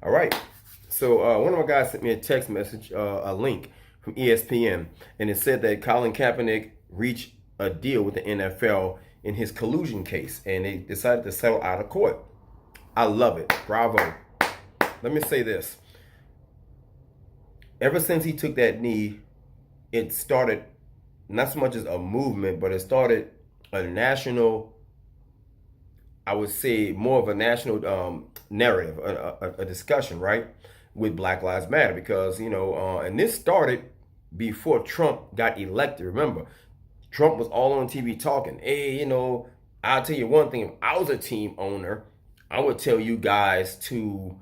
All right. So one of my guys sent me a text message, a link from ESPN, and it said that Colin Kaepernick reached a deal with the NFL in his collusion case, and they decided to settle out of court. I love it. Bravo. Let me say this. Ever since he took that knee, it started not so much as a movement, but it started a national, I would say more of a national narrative, a discussion, right, with Black Lives Matter, because, and this started before Trump got elected. Remember, Trump was all on TV talking, hey, I'll tell you one thing, if I was a team owner, I would tell you guys to,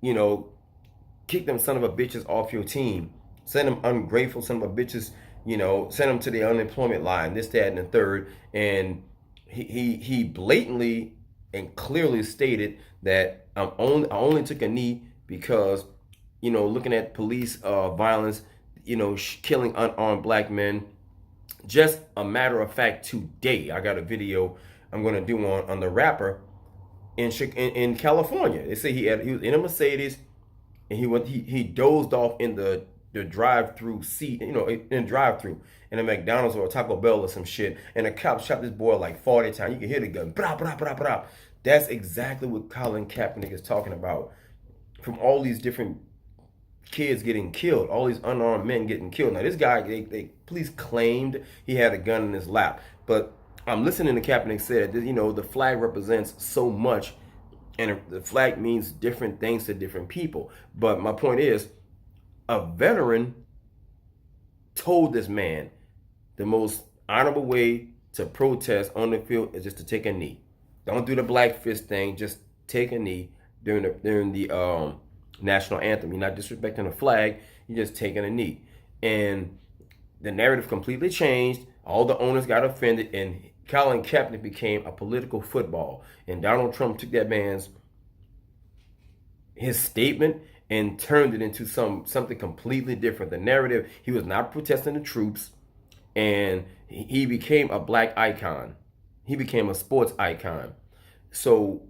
you know, kick them son of a bitches off your team. Send them ungrateful son of a bitches, send them to the unemployment line, this, that, and the third. And he blatantly and clearly stated that I only took a knee because, looking at police violence, killing unarmed black men. Just a matter of fact, today I got a video I'm gonna do on the rapper in California. They say he was in a Mercedes and he dozed off in the drive-through seat, in drive-through in a McDonald's or a Taco Bell or some shit, and a cop shot this boy like 40 times. You can hear the gun, brah, brah, brah, brah. That's exactly what Colin Kaepernick is talking about. From all these different kids getting killed, all these unarmed men getting killed. Now this guy, they police claimed he had a gun in his lap, but I'm listening to Kaepernick said that, the flag represents so much, and the flag means different things to different people. But my point is, a veteran told this man the most honorable way to protest on the field is just to take a knee. Don't do the black fist thing. Just take a knee during the national anthem. You're not disrespecting the flag. You're just taking a knee. And the narrative completely changed. All the owners got offended, and Colin Kaepernick became a political football. And Donald Trump took that man's his statement and turned it into something completely different. The narrative, he was not protesting the troops, and he became a black icon. He became a sports icon. So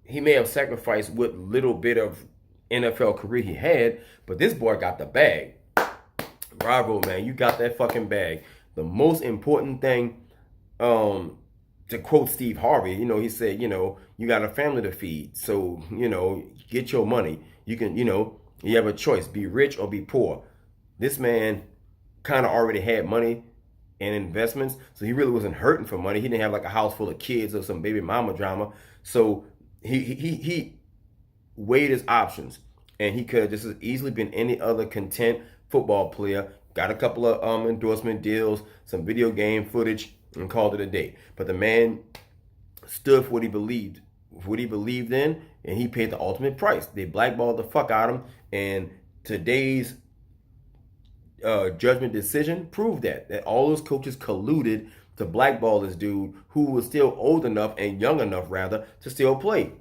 he may have sacrificed what little bit of NFL career he had, but this boy got the bag. Bravo, man. You got that fucking bag. The most important thing, to quote Steve Harvey, he said, you got a family to feed. So, get your money. You can, you have a choice, be rich or be poor. This man kind of already had money and investments, so he really wasn't hurting for money. He didn't have like a house full of kids or some baby mama drama. So he weighed his options, and he could have just as easily been any other content football player. Got a couple of endorsement deals, some video game footage, and called it a day. But the man stood for what he believed in, and he paid the ultimate price. They blackballed the fuck out of him, and today's judgment decision proved that all those coaches colluded to blackball this dude who was still old enough and young enough, rather, to still play.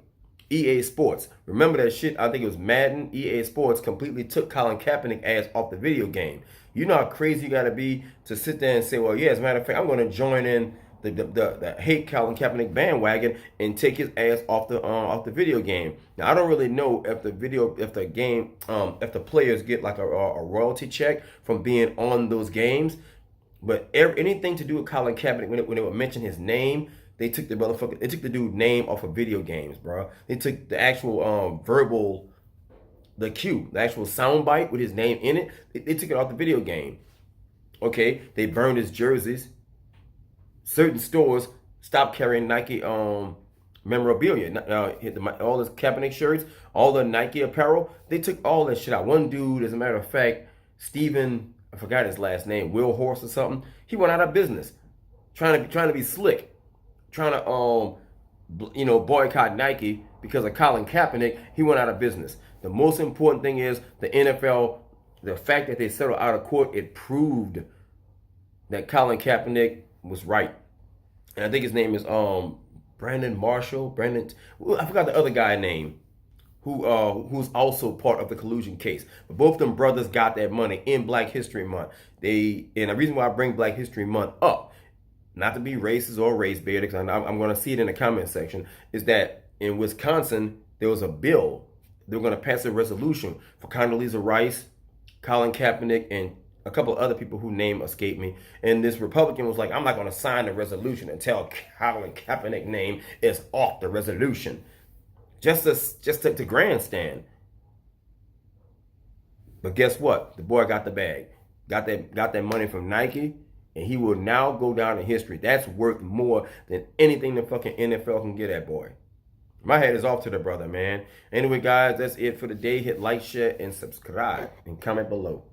EA Sports. Remember that shit? I think it was Madden. EA Sports completely took Colin Kaepernick ass off the video game. You know how crazy you got to be to sit there and say, well, yeah, as a matter of fact, I'm going to join in the hate Colin Kaepernick bandwagon and take his ass off the video game. Now, I don't really know if the players get like a royalty check from being on those games, but anything to do with Colin Kaepernick, when they would mention his name, they took the dude's name off of video games, bro. They took the actual the cue, the actual soundbite with his name in it. They took it off the video game. Okay, they burned his jerseys. Certain stores stopped carrying Nike memorabilia. All his Kaepernick shirts, all the Nike apparel, they took all that shit out. One dude, as a matter of fact, Steven, I forgot his last name, Will Horse or something, he went out of business. Trying to be slick. Trying to boycott Nike because of Colin Kaepernick. He went out of business. The most important thing is the NFL, the fact that they settled out of court, it proved that Colin Kaepernick was right. And I think his name is Brandon Marshall. I forgot the other guy's name, who's also part of the collusion case. But both of them brothers got that money in Black History Month. And the reason why I bring Black History Month up, not to be racist or race baited, because I'm going to see it in the comment section, is that in Wisconsin, there was a bill they were going to pass a resolution for Condoleezza Rice, Colin Kaepernick, and a couple of other people whose name escaped me. And this Republican was like, I'm not going to sign the resolution until Colin Kaepernick's name is off the resolution. Just to grandstand. But guess what? The boy got the bag. Got that money from Nike, and he will now go down in history. That's worth more than anything the fucking NFL can get that boy. My head is off to the brother, man. Anyway, guys, that's it for the day. Hit like, share, and subscribe, and comment below.